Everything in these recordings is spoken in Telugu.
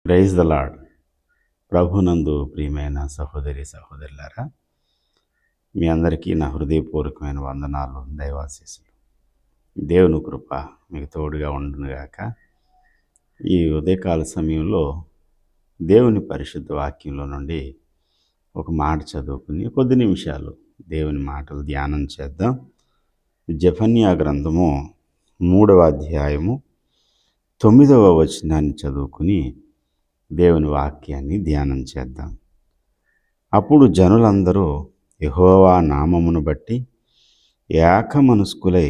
Praise the lord. ప్రభునందు ప్రియమైన సహోదరి సహోదరులారా, మీ అందరికీ నా హృదయపూర్వకమైన వందనాలు, దైవాశీస్సులు. దేవుని కృప మీకు తోడుగా ఉండునుగాక. ఈ ఉదయకాల సమయంలో దేవుని పరిశుద్ధ వాక్యంలో నుండి ఒక మాట చదువుకుని కొద్ది నిమిషాలు దేవుని మాటలు ధ్యానం చేద్దాం. జెఫన్యా గ్రంథము 3వ అధ్యాయము 9వ వచనాన్ని చదువుకుని దేవుని వాక్యాన్ని ధ్యానం చేద్దాం. అప్పుడు జనులందరూ యెహోవా నామమును బట్టి ఏకమనస్కులై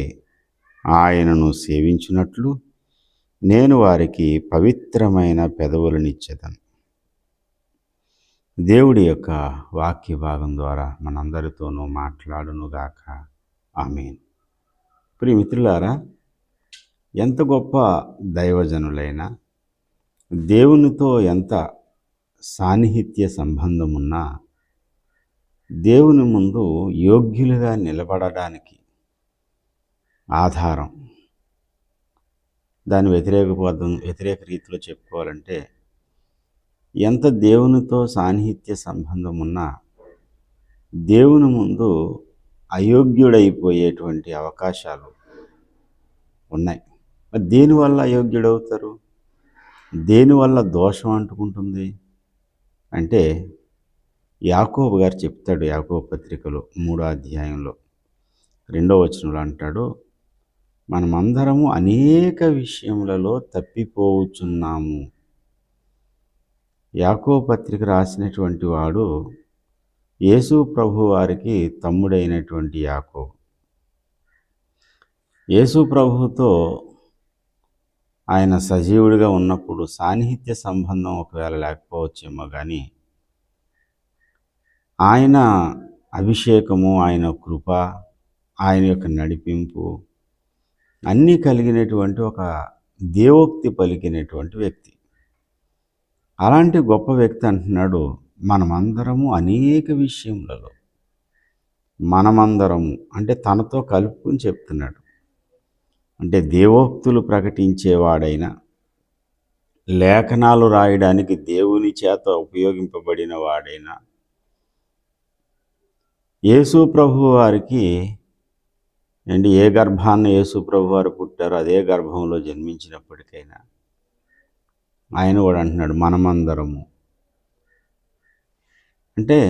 ఆయనను సేవించున్నట్లు నేను వారికి పవిత్రమైన పెదవులనిచ్చేదను. దేవుడి యొక్క వాక్య భాగం ద్వారా మనందరితోనూ మాట్లాడునుగాక. ఆమేన్. ప్రియమిత్రులారా, ఎంత గొప్ప దైవజనులైనా, దేవునితో ఎంత సాన్నిహిత్య సంబంధం ఉన్నా దేవుని ముందు యోగ్యులుగా నిలబడడానికి ఆధారం, దాని వ్యతిరేక రీతిలో చెప్పుకోవాలంటే, ఎంత దేవునితో సాన్నిహిత్య సంబంధం ఉన్నా దేవుని ముందు అయోగ్యుడైపోయేటువంటి అవకాశాలు ఉన్నాయి. మరి దేనివల్ల అయోగ్యుడవుతారు? దేనివల్ల దోషం అంటుకుంటుంది అంటే, యాకోబు గారు చెప్తాడు. యాకోబు పత్రికలో 3వ అధ్యాయంలో 2వ వచనంలో అంటాడు, మనమందరము అనేక విషయములలో తప్పిపోవచ్చున్నాము. యాకోబు పత్రిక రాసినటువంటి వాడు యేసు ప్రభు వారికి తమ్ముడైనటువంటి యాకోబు. యేసు ప్రభువుతో ఆయన సజీవుడిగా ఉన్నప్పుడు సాన్నిహిత్య సంబంధం ఒకవేళ లేకపోవచ్చేమో, కానీ ఆయన అభిషేకము, ఆయన కృప, ఆయన యొక్క నడిపింపు అన్నీ కలిగినటువంటి ఒక దేవోక్తి పలికినటువంటి వ్యక్తి. అలాంటి గొప్ప వ్యక్తి అంటున్నాడు, మనమందరము అనేక విషయములలో, మనమందరము అంటే తనతో కలుపుకుని చెప్తున్నాడు. అంటే దేవోక్తులు ప్రకటించేవాడైనా, లేఖనాలు రాయడానికి దేవుని చేత ఉపయోగింపబడిన వాడైనా, యేసు ప్రభు వారికి ఏ గర్భాన్ని యేసు ప్రభు వారు పుట్టారో అదే గర్భంలో జన్మించినప్పటికైనా ఆయన కూడా అంటున్నాడు మనమందరము. అంటే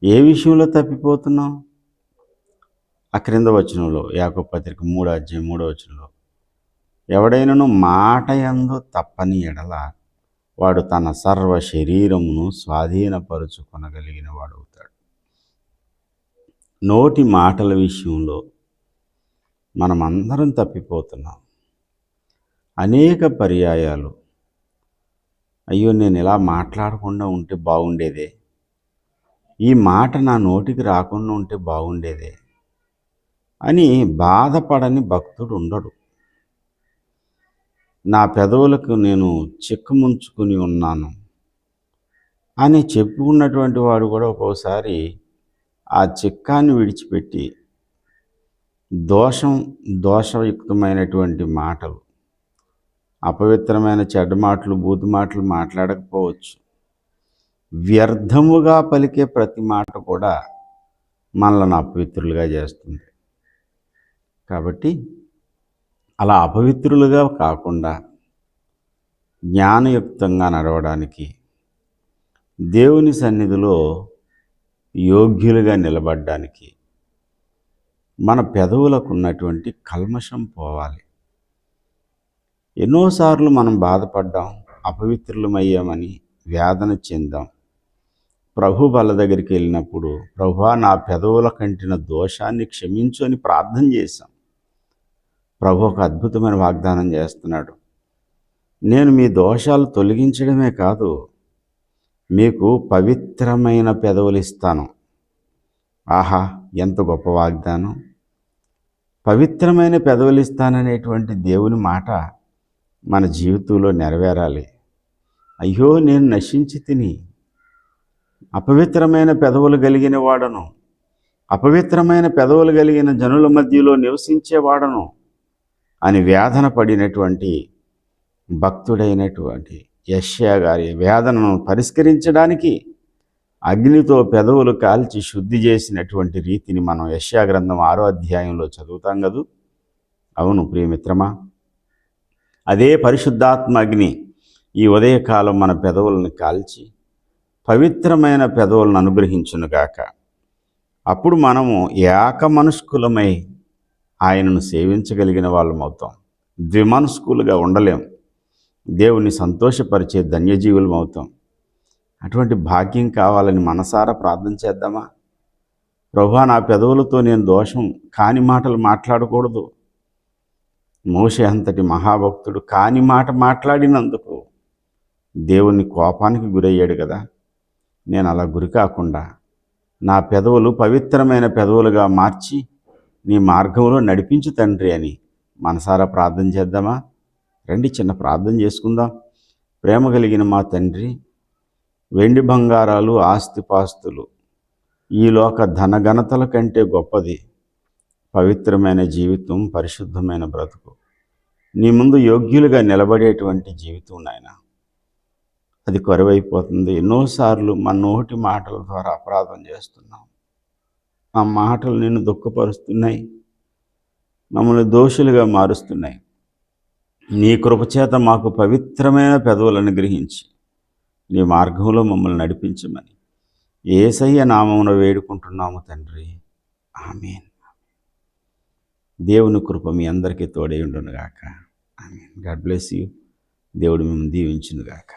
ఏ విషయంలో తప్పిపోతున్నాం? ఆ క్రింద వచనంలో, యాకోబు పత్రిక 3వ అధ్యాయం 3వ వచనంలో, ఎవడైనను మాట యందు తప్పని ఎడల వాడు తన సర్వ శరీరమును స్వాధీనపరుచుకొనగలిగిన వాడవుతాడు. నోటి మాటల విషయంలో మనమందరం తప్పిపోతున్నాం. అనేక పర్యాయాలు, అయ్యో నేను ఇలా మాట్లాడకుండా ఉంటే బాగుండేదే, ఈ మాట నా నోటికి రాకుండా ఉంటే బాగుండేదే అని బాధపడని భక్తుడు ఉండడు. నా పెదవులకు నేను చిక్కముంచుకుని ఉన్నాను అని చెప్పుకున్నటువంటి వాడు కూడా ఒక్కోసారి ఆ చిక్కాన్ని విడిచిపెట్టి దోషయుక్తమైనటువంటి మాటలు, అపవిత్రమైన చెడ్డ మాటలు, బూతు మాటలు మాట్లాడకపోవచ్చు. వ్యర్థముగా పలికే ప్రతి మాట కూడా మనల్ని అపవిత్రులుగా చేస్తుంది. కాబట్టి అలా అపవిత్రులుగా కాకుండా జ్ఞానయుక్తంగా నడవడానికి, దేవుని సన్నిధిలో యోగ్యులుగా నిలబడడానికి మన పెదవులకు ఉన్నటువంటి కల్మషం పోవాలి. ఎన్నోసార్లు మనం బాధపడ్డాం, అపవిత్రులమయ్యామని వేదన చెందాం. ప్రభు బల్ల దగ్గరికి వెళ్ళినప్పుడు, ప్రభువా నా పెదవుల కంటిన దోషాన్ని క్షమించు అని ప్రార్థన చేశాం. ప్రభు ఒక అద్భుతమైన వాగ్దానం చేస్తున్నాడు. నేను మీ దోషాలు తొలగించడమే కాదు, మీకు పవిత్రమైన పెదవులు ఇస్తాను. ఆహా, ఎంత గొప్ప వాగ్దానం! పవిత్రమైన పెదవులు ఇస్తాననేటువంటి దేవుని మాట మన జీవితంలో నెరవేరాలి. అయ్యో నేను నశించి తిని అపవిత్రమైన పెదవులు కలిగిన వాడను, అపవిత్రమైన పెదవులు కలిగిన జనుల మధ్యలో నివసించేవాడను అని వేదన పడినటువంటి భక్తుడైనటువంటి యెషయా గారి వేదనను పరిష్కరించడానికి అగ్నితో పెదవులు కాల్చి శుద్ధి చేసినటువంటి రీతిని మనం యెషయా గ్రంథం 6వ అధ్యాయంలో చదువుతాం కదూ. అవును ప్రియమిత్రమా, అదే పరిశుద్ధాత్మ అగ్ని ఈ ఉదయకాలం మన పెదవులను కాల్చి పవిత్రమైన పెదవులను అనుగ్రహించునుగాక. అప్పుడు మనము ఏకమనస్కులమై ఆయనను సేవించగలిగిన వాళ్ళం అవుతాం. ద్విమనస్కులుగా ఉండలేం. దేవుని సంతోషపరిచే ధన్యజీవులం అవుతాం. అటువంటి భాగ్యం కావాలని మనసారా ప్రార్థన చేద్దామా? ప్రభువా, నా పెదవులతో నేను దోషం కాని మాటలు మాట్లాడకూడదు. మోషే అంతటి మహాభక్తుడు కాని మాట మాట్లాడినందుకు దేవుని కోపానికి గురయ్యాడు కదా. నేను అలా గురి కాకుండా నా పెదవులు పవిత్రమైన పెదవులుగా మార్చి నీ మార్గంలో నడిపించు తండ్రి అని మనసారా ప్రార్థన చేద్దామా? రండి, చిన్న ప్రార్థన చేసుకుందాం. ప్రేమ కలిగిన మా తండ్రి, వెండి బంగారాలు ఆస్తిపాస్తులు ఈ లోక ధనఘనతల కంటే గొప్పది పవిత్రమైన జీవితం, పరిశుద్ధమైన బ్రతుకు, నీ ముందు యోగ్యులుగా నిలబడేటువంటి జీవితం నాయన. అది కరువైపోతుంది. ఎన్నోసార్లు మన నోటి మాటల ద్వారా అపరాధం చేస్తున్నాం. ఆ మాటలు నిన్ను దుఃఖపరుస్తున్నాయి, మమ్మల్ని దోషులుగా మారుస్తున్నాయి. నీ కృపచేత మాకు పవిత్రమైన పెదవులను గ్రహించి నీ మార్గంలో మమ్మల్ని నడిపించమని యేసయ్య నామమున వేడుకుంటున్నాము తండ్రి. ఆమేన్. దేవుని కృప మీ అందరికీ తోడై ఉండునుగాక. ఆమేన్. God bless you. దేవుడు మిమ్మల్ని దీవించునుగాక.